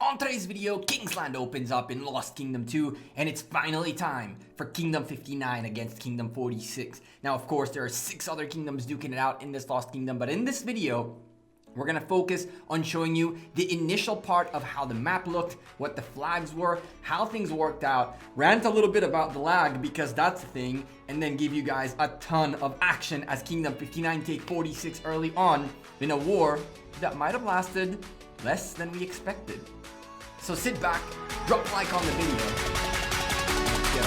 On today's video, Kingsland opens up in Lost Kingdom 2, and it's finally time for Kingdom 59 against Kingdom 46. Now, of course, there are 6 other kingdoms duking it out in this Lost Kingdom, but in this video, we're gonna focus on showing you the initial part of how the map looked, what the flags were, how things worked out, rant a little bit about the lag because that's the thing, and then give you guys a ton of action as Kingdom 59 take 46 early on in a war that might have lasted less than we expected. So sit back, drop a like on the video. Let's go.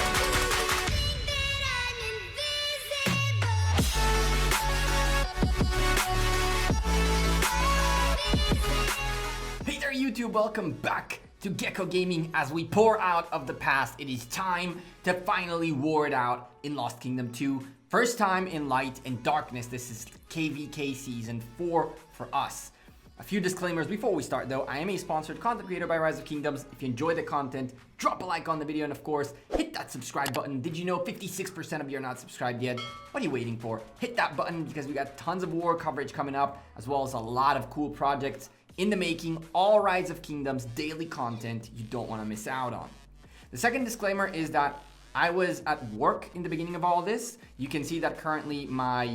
Hey there YouTube, welcome back to Gekko Gaming. As we pour out of the past, it is time to finally war it out in Lost Kingdom 2. First time in Light and Darkness. This is KVK Season 4 for us. A few disclaimers before we start though. I am a sponsored content creator by Rise of Kingdoms. If you enjoy the content, drop a like on the video and of course, hit that subscribe button. Did you know 56% of you are not subscribed yet? What are you waiting for? Hit that button because we got tons of war coverage coming up as well as a lot of cool projects in the making. All Rise of Kingdoms daily content you don't want to miss out on. The second disclaimer is that I was at work in the beginning of all this. You can see that currently my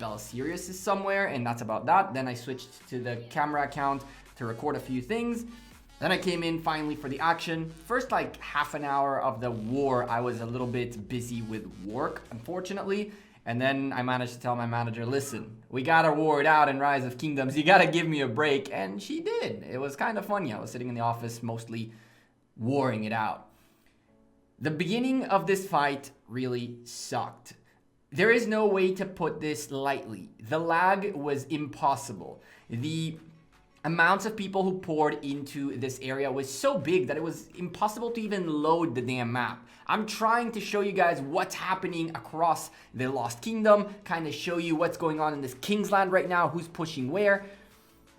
Bella Sirius is somewhere, and that's about that. Then I switched to the camera account to record a few things. Then I came in finally for the action. First like half an hour of the war, I was a little bit busy with work, unfortunately. And then I managed to tell my manager, listen, we gotta war it out in Rise of Kingdoms. You gotta give me a break. And she did. It was kind of funny. I was sitting in the office mostly warring it out. The beginning of this fight really sucked. There is no way to put this lightly. The lag was impossible. The amounts of people who poured into this area was so big that it was impossible to even load the damn map. I'm trying to show you guys what's happening across the Lost Kingdom, kind of show you what's going on in this Kingsland right now, who's pushing where.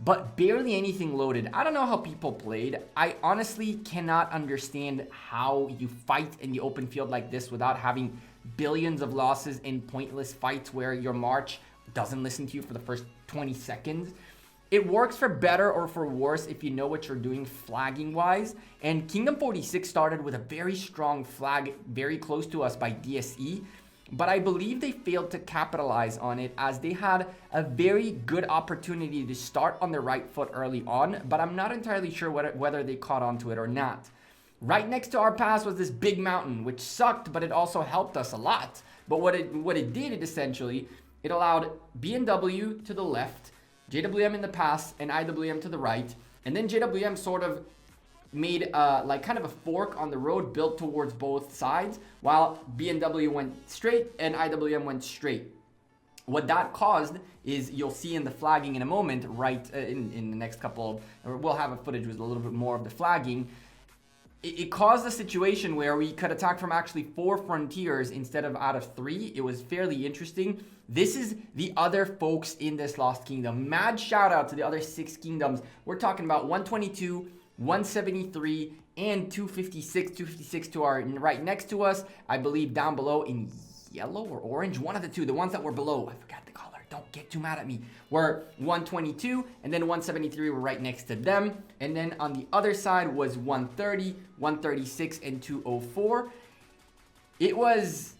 But barely anything loaded. I don't know how people played. I honestly cannot understand how you fight in the open field like this without having billions of losses in pointless fights where your march doesn't listen to you for the first 20 seconds. It works for better or for worse if you know what you're doing flagging wise. And Kingdom 46 started with a very strong flag very close to us by DSE. But I believe they failed to capitalize on it as they had a very good opportunity to start on the right foot early on, but I'm not entirely sure whether they caught on to it or not. Right next to our pass was this big mountain, which sucked, but it also helped us a lot. But what it did, it essentially, it allowed B&W to the left, JWM in the pass, and IWM to the right, and then JWM sort of made like kind of a fork on the road built towards both sides while B&W went straight and IWM went straight. What that caused is, you'll see in the flagging in a moment, right in the next couple, or we'll have a footage with a little bit more of the flagging. It caused a situation where we could attack from actually 4 frontiers instead of out of 3. It was fairly interesting. This is the other folks in this Lost Kingdom. Mad shout out to the other 6 kingdoms. We're talking about 122, 173 and 256. 256 to our right next to us. I believe down below in yellow or orange, one of the two, the ones that were below, I forgot the color, don't get too mad at me, were 122 and then 173 were right next to them. And then on the other side was 130, 136 and 204. It was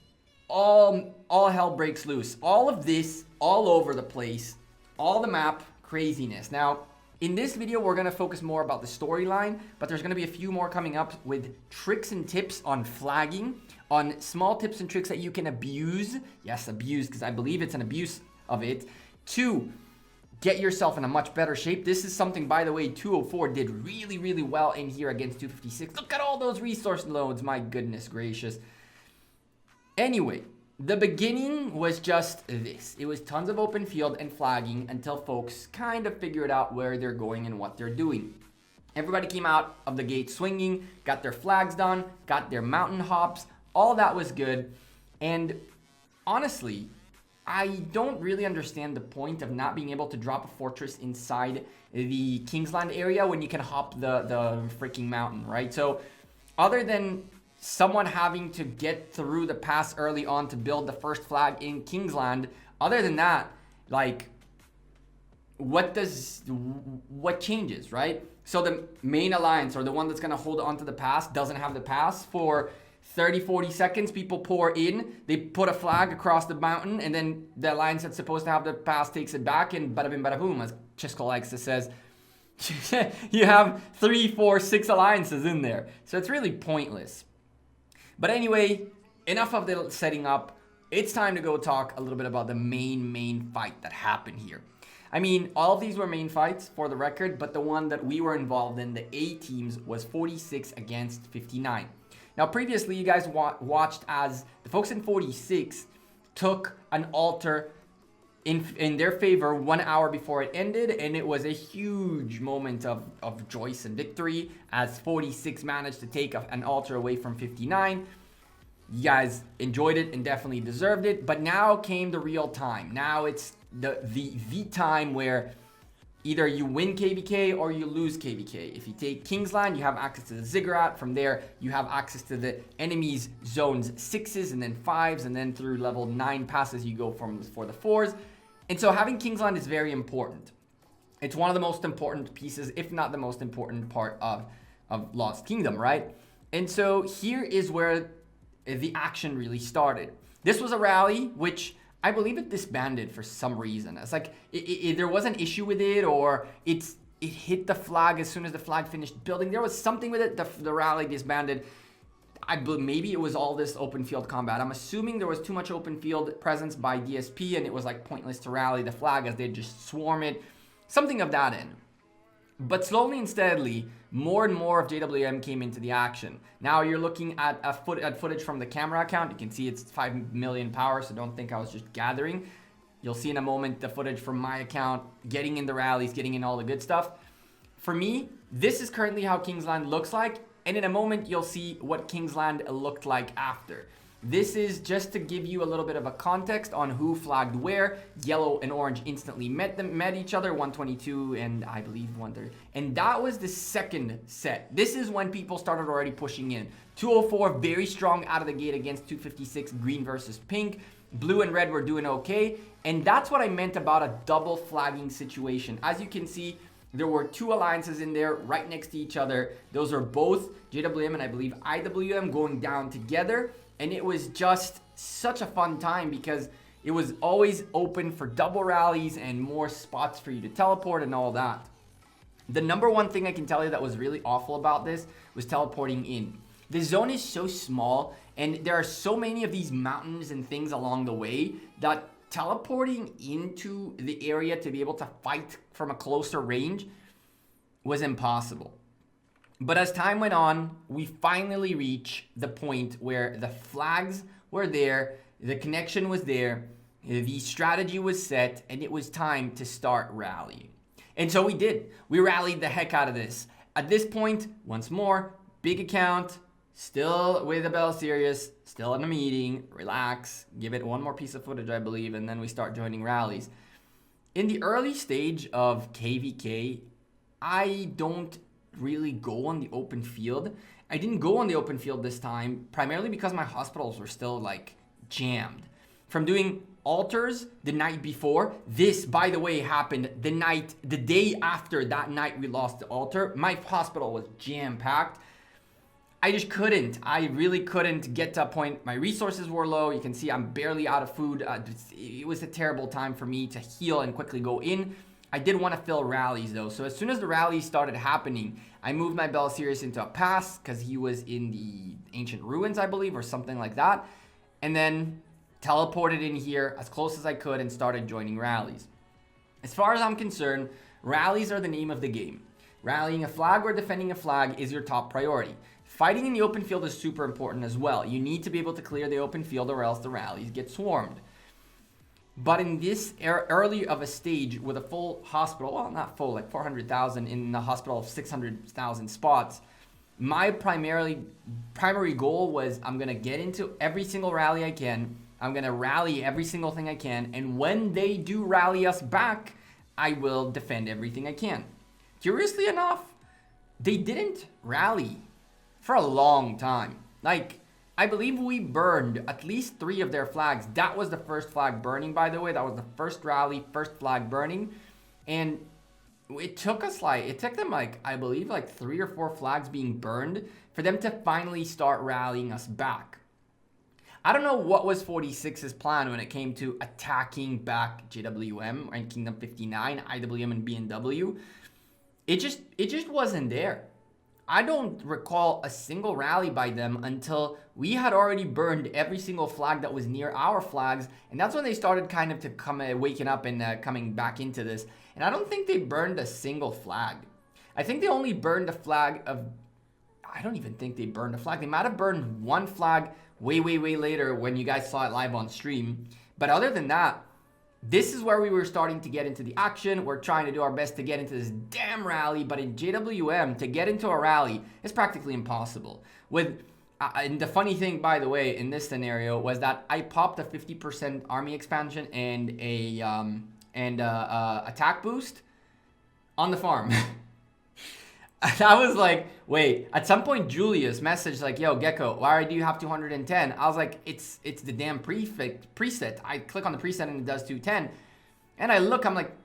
all hell breaks loose. All of this all over the place, all the map craziness. Now, in this video, we're going to focus more about the storyline, but there's going to be a few more coming up with tricks and tips on flagging, on small tips and tricks that you can abuse. Yes, abuse, because I believe it's an abuse of it, to get yourself in a much better shape. This is something, by the way, 204 did really, really well in here against 256. Look at all those resource loads. My goodness gracious. Anyway, the beginning was just this. It was tons of open field and flagging until folks kind of figured out where they're going and what they're doing. Everybody came out of the gate swinging, got their flags done, got their mountain hops. All that was good. And honestly, I don't really understand the point of not being able to drop a fortress inside the Kingsland area when you can hop the freaking mountain, right? So other than someone having to get through the pass early on to build the first flag in Kingsland, other than that, like, what changes, right? So the main alliance, or the one that's going to hold onto the pass, doesn't have the pass for 30, 40 seconds. People pour in, they put a flag across the mountain, and then the alliance that's supposed to have the pass takes it back, and bada bing, bada boom, as Chisco likes to says. You have 3, 4, 6 alliances in there. So it's really pointless. But anyway, enough of the setting up. It's time to go talk a little bit about the main fight that happened here. I mean, all of these were main fights for the record, but the one that we were involved in, the A teams, was 46 against 59. Now, previously, you guys watched as the folks in 46 took an altar in their favor 1 hour before it ended, and it was a huge moment of joy and victory as 46 managed to take an altar away from 59. You guys enjoyed it and definitely deserved it, but now came the real time. Now it's the time where either you win KVK or you lose KVK. If you take Kingsland, you have access to the ziggurat. From there, you have access to the enemy's zones 6s and then 5s, and then through level 9 passes, you go for the 4s. And so having Kingsland is very important. It's one of the most important pieces, if not the most important part of Lost Kingdom, right? And so here is where the action really started. This was a rally, which I believe it disbanded for some reason. It's like there was an issue with it, or it hit the flag as soon as the flag finished building. There was something with it. The rally disbanded. Maybe it was all this open field combat. I'm assuming there was too much open field presence by DSP, and it was like pointless to rally the flag as they just swarm it. Something of that end. But slowly and steadily, more and more of JWM came into the action. Now you're looking at footage from the camera account. You can see it's 5 million power, so don't think I was just gathering. You'll see in a moment the footage from my account, getting in the rallies, getting in all the good stuff. For me, this is currently how Kingsland looks like, and in a moment you'll see what Kingsland looked like after. This is just to give you a little bit of a context on who flagged where. Yellow and orange instantly met each other, 122 and I believe 130. And that was the second set. This is when people started already pushing in. 204 very strong out of the gate against 256, green versus pink. Blue and red were doing okay. And that's what I meant about a double flagging situation. As you can see, there were 2 alliances in there right next to each other. Those are both JWM and I believe IWM going down together. And it was just such a fun time because it was always open for double rallies and more spots for you to teleport and all that. The number one thing I can tell you that was really awful about this was teleporting in. The zone is so small and there are so many of these mountains and things along the way that teleporting into the area to be able to fight from a closer range was impossible. But as time went on, we finally reached the point where the flags were there, the connection was there, the strategy was set, and it was time to start rallying. And so we did. We rallied the heck out of this. At this point, once more, big account, still with the Bell Sirius, still in a meeting, relax, give it one more piece of footage, I believe, and then we start joining rallies. In the early stage of KVK, I don't really go on the open field. I didn't go on the open field this time, primarily because my hospitals were still like jammed. From doing altars the night before, this, by the way, happened the day after that night we lost the altar. My hospital was jam-packed. I just couldn't. I really couldn't get to a point. My resources were low. You can see I'm barely out of food. It was a terrible time for me to heal and quickly go in. I did want to fill rallies though. So as soon as the rallies started happening, I moved my Bell Sirius into a pass because he was in the ancient ruins, I believe, or something like that. And then teleported in here as close as I could and started joining rallies. As far as I'm concerned, rallies are the name of the game. Rallying a flag or defending a flag is your top priority. Fighting in the open field is super important as well. You need to be able to clear the open field or else the rallies get swarmed. But in this early of a stage with a full hospital, well, not full, like 400,000 in the hospital of 600,000 spots, my primary goal was I'm going to get into every single rally I can. I'm going to rally every single thing I can. And when they do rally us back, I will defend everything I can. Curiously enough, they didn't rally for a long time. Like, I believe we burned at least 3 of their flags. That was the first flag burning, by the way. That was the first rally, first flag burning. And it took them like, I believe like 3 or 4 flags being burned for them to finally start rallying us back. I don't know what was 46's plan when it came to attacking back JWM and Kingdom 59, IWM and BNW. It just wasn't there. I don't recall a single rally by them until we had already burned every single flag that was near our flags, and that's when they started kind of to come waking up and coming back into this. And I don't think they burned a single flag. I think they only burned a flag of... I don't even think they burned a flag. They might have burned one flag way later when you guys saw it live on stream. But other than that, this is where we were starting to get into the action. We're trying to do our best to get into this damn rally, but in JWM, to get into a rally is practically impossible. And the funny thing, by the way, in this scenario was that I popped a 50% army expansion and a attack boost on the farm. I was like, wait, at some point Julius messaged like, yo, Gekko, why do you have 210? I was like, it's the damn preset. I click on the preset and it does 210. And I look, I'm like,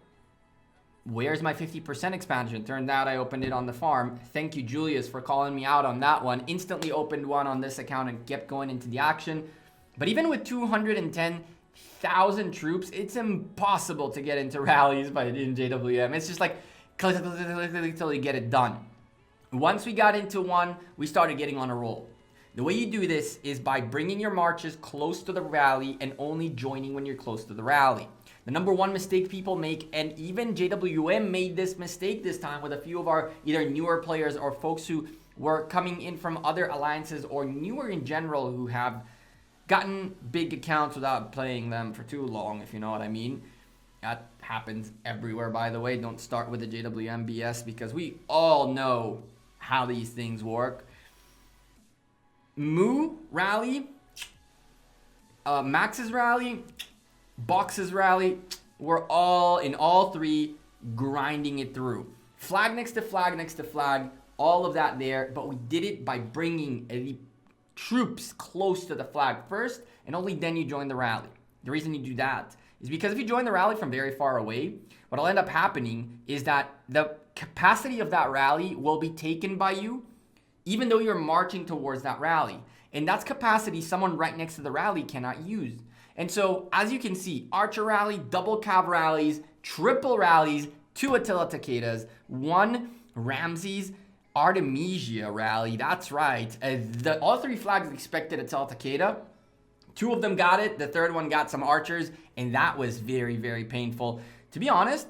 where's my 50% expansion? Turned out I opened it on the farm. Thank you, Julius, for calling me out on that one. Instantly opened one on this account and kept going into the action. But even with 210,000 troops, it's impossible to get into rallies in JWM. It's just like, click until you get it done. Once we got into one, we started getting on a roll. The way you do this is by bringing your marches close to the rally and only joining when you're close to the rally. The number one mistake people make, and even JWM made this mistake this time with a few of our either newer players or folks who were coming in from other alliances or newer in general who have gotten big accounts without playing them for too long, if you know what I mean. That happens everywhere, by the way. Don't start with the JWM BS because we all know how these things work. Moo rally, Max's rally, Box's rally, we're all in all three grinding it through. Flag next to flag next to flag, all of that there, but we did it by bringing the troops close to the flag first, and only then you join the rally. The reason you do that is because if you join the rally from very far away, what'll end up happening is that the capacity of that rally will be taken by you, even though you're marching towards that rally. And that's capacity someone right next to the rally cannot use. And so, as you can see, Archer rally, double Cav rallies, triple rallies, 2 Attila Takedas, 1 Ramses Artemisia rally. That's right. All 3 flags expected Attila Takeda. 2 of them got it. The third one got some archers, and that was very painful. To be honest,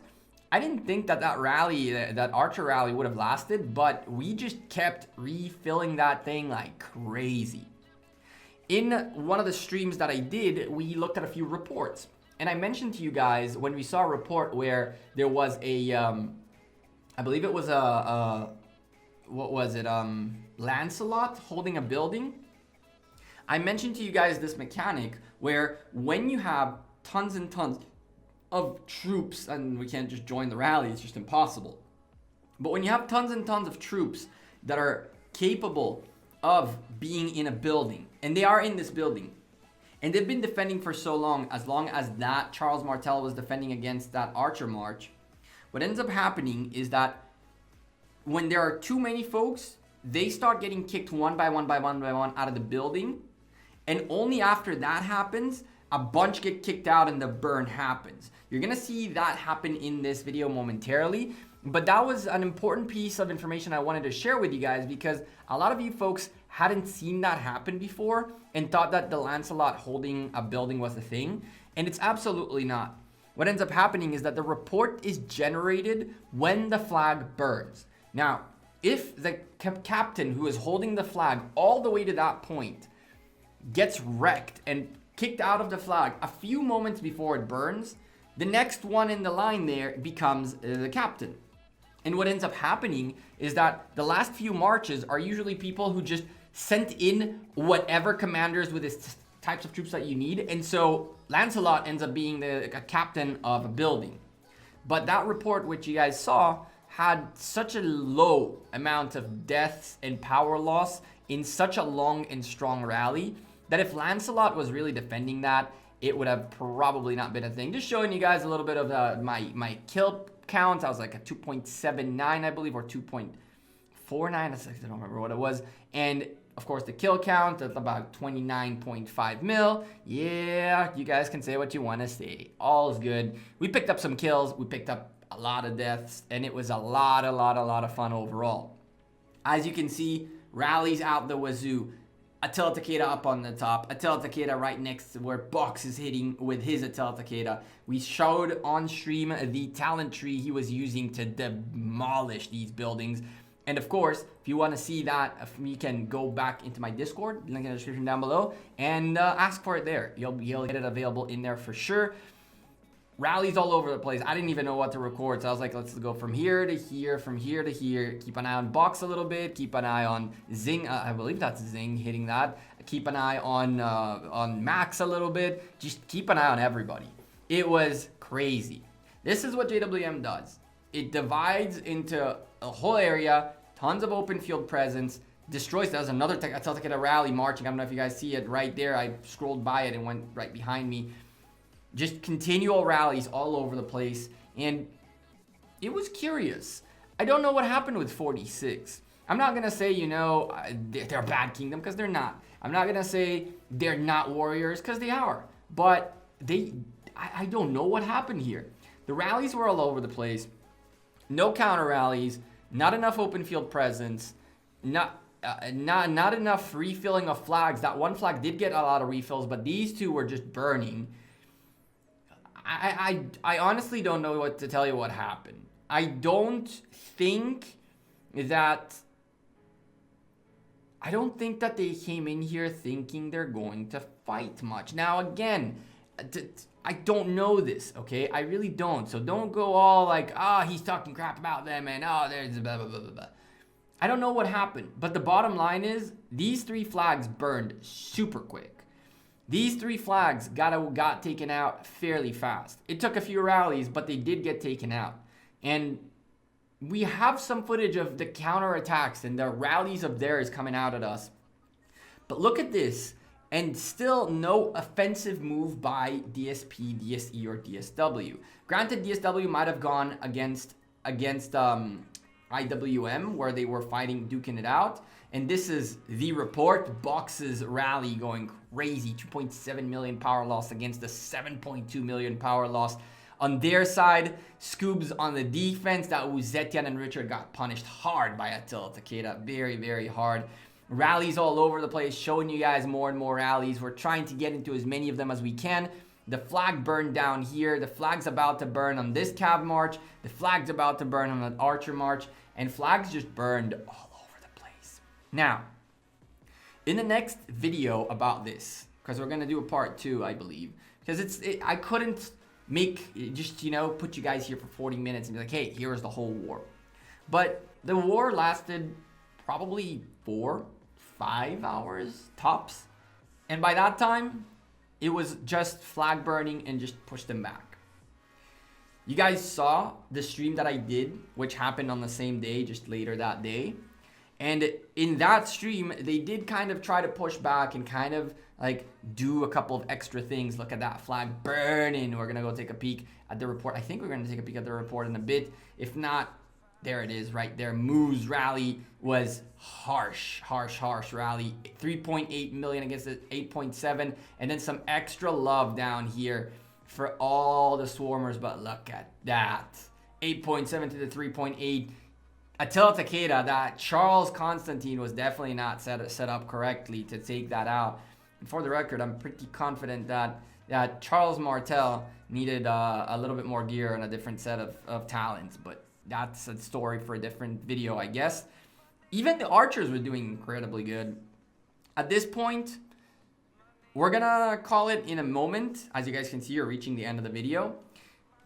I didn't think that rally, that archer rally would have lasted, but we just kept refilling that thing like crazy. In one of the streams that I did, we looked at a few reports, and I mentioned to you guys when we saw a report where there was a, I believe it was what was it, Lancelot holding a building. I mentioned to you guys this mechanic where when you have tons and tons of troops, and we can't just join the rally, it's just impossible. But when you have tons and tons of troops that are capable of being in a building, and they are in this building, and they've been defending for so long as that Charles Martel was defending against that Archer March, what ends up happening is that when there are too many folks, they start getting kicked one by one out of the building. And only after that happens, a bunch get kicked out and the burn happens. You're going to see that happen in this video momentarily. But that was an important piece of information I wanted to share with you guys because a lot of you folks hadn't seen that happen before and thought that the Lancelot holding a building was a thing. And it's absolutely not. What ends up happening is that the report is generated when the flag burns. Now, if the captain who is holding the flag all the way to that point gets wrecked and kicked out of the flag a few moments before it burns, the next one in the line there becomes the captain. And what ends up happening is that the last few marches are usually people who just sent in whatever commanders with his types of troops that you need. And so Lancelot ends up being the captain of a building. But that report, which you guys saw, had such a low amount of deaths and power loss in such a long and strong rally that if Lancelot was really defending that, it would have probably not been a thing. Just showing you guys a little bit of my kill count. I was like a 2.79, I believe, or 2.49. I don't remember what it was. And of course, the kill count at about 29.5 mil. Yeah, you guys can say what you want to say. All is good. We picked up some kills. We picked up a lot of deaths, and it was a lot of fun overall. As you can see, rallies out the wazoo. Attila Takeda up on the top. Attila Takeda right next to where Box is hitting with his Attila Takeda. We showed on stream the talent tree he was using to demolish these buildings. And of course, if you want to see that, you can go back into my Discord, link in the description down below, and ask for it there. You'll get it available in there for sure. Rallies all over the place. I didn't even know what to record, so I was like, let's go from here to here, from here to here. Keep an eye on Box a little bit. Keep an eye on Zing. I believe that's Zing hitting that. Keep an eye on Max a little bit. Just keep an eye on everybody. It was crazy. This is what JWM does. It divides into a whole area, tons of open field presence, destroys. There's another Attila Takeda rally marching. I don't know if you guys see it right there. I scrolled by it and went right behind me. Just continual rallies all over the place. And it was curious. I don't know what happened with 46. I'm not going to say, you know, they're a bad kingdom, because they're not. I'm not going to say they're not warriors, because they are. But I don't know what happened here. The rallies were all over the place. No counter rallies. Not enough open field presence. Not enough refilling of flags. That one flag did get a lot of refills, but these two were just burning. I honestly don't know what to tell you what happened. I don't think that they came in here thinking they're going to fight much. Now again, I don't know this, okay? I really don't. So don't go all like, he's talking crap about them and there's blah, blah, blah, blah, blah. I don't know what happened. But the bottom line is, these 3 flags burned super quick. These 3 flags got taken out fairly fast. It took a few rallies, but they did get taken out. And we have some footage of the counterattacks and the rallies of theirs coming out at us. But look at this. And still no offensive move by DSP, DSE, or DSW. Granted, DSW might have gone against IWM, where they were fighting, duking it out. And this is the report. Box's rally going crazy. 2.7 million power loss against the 7.2 million power loss on their side. Scoobs on the defense. That was Zetian and Richard got punished hard by Attila Takeda. Very, very hard. Rallies all over the place, showing you guys more and more rallies. We're trying to get into as many of them as we can. The flag burned down here. The flag's about to burn on this Cav March. The flag's about to burn on an Archer March. And flags just burned all over the place. Now, in the next video about this, because we're going to do a part 2, I believe. Because I couldn't put you guys here for 40 minutes and be like, hey, here's the whole war. But the war lasted probably 4-5 hours tops. And by that time, it was just flag burning and just push them back. You guys saw the stream that I did, which happened on the same day, just later that day. And in that stream, they did kind of try to push back and kind of like do a couple of extra things. Look at that flag burning. We're going to go take a peek at the report. I think we're going to take a peek at the report in a bit. If not, there it is right there. Moo's rally was harsh rally. 3.8 million against the 8.7. And then some extra love down here for all the swarmers. But look at that. 8.7 to the 3.8. Attila Takeda, that Charles Constantine was definitely not set up correctly to take that out. And for the record, I'm pretty confident that Charles Martel needed a little bit more gear and a different set of talents. But that's a story for a different video, I guess. Even the archers were doing incredibly good. At this point, we're gonna call it in a moment. As you guys can see, we're reaching the end of the video.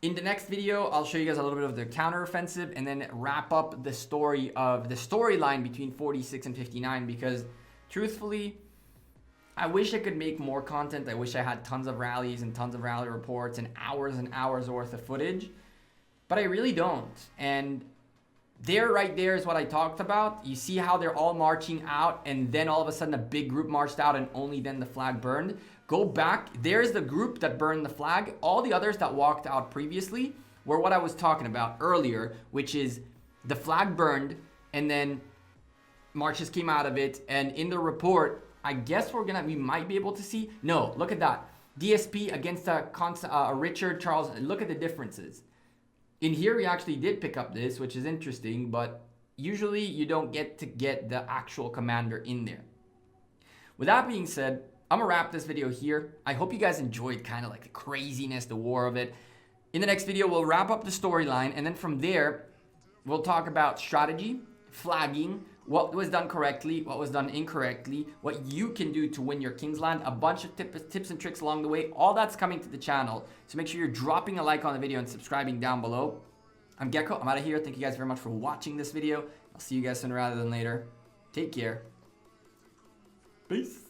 In the next video, I'll show you guys a little bit of their counteroffensive and then wrap up the storyline between 46 and 59, because truthfully, I wish I could make more content. I wish I had tons of rallies and tons of rally reports and hours worth of footage, but I really don't. And right there is what I talked about. You see how they're all marching out, and then all of a sudden a big group marched out and only then the flag burned. Go back. There's the group that burned the flag. All the others that walked out previously were what I was talking about earlier, which is the flag burned and then marches came out of it. And in the report, I guess we might be able to see. No, look at that. DSP against a Richard Charles. Look at the differences. In here, we actually did pick up this, which is interesting, but usually you don't get to get the actual commander in there. With that being said, I'm gonna wrap this video here. I hope you guys enjoyed kind of like the craziness, the war of it. In the next video, we'll wrap up the storyline, and then from there, we'll talk about strategy, flagging, what was done correctly, what was done incorrectly, what you can do to win your Kingsland, a bunch of tips and tricks along the way. All that's coming to the channel. So make sure you're dropping a like on the video and subscribing down below. I'm Gekko. I'm out of here. Thank you guys very much for watching this video. I'll see you guys sooner rather than later. Take care. Peace.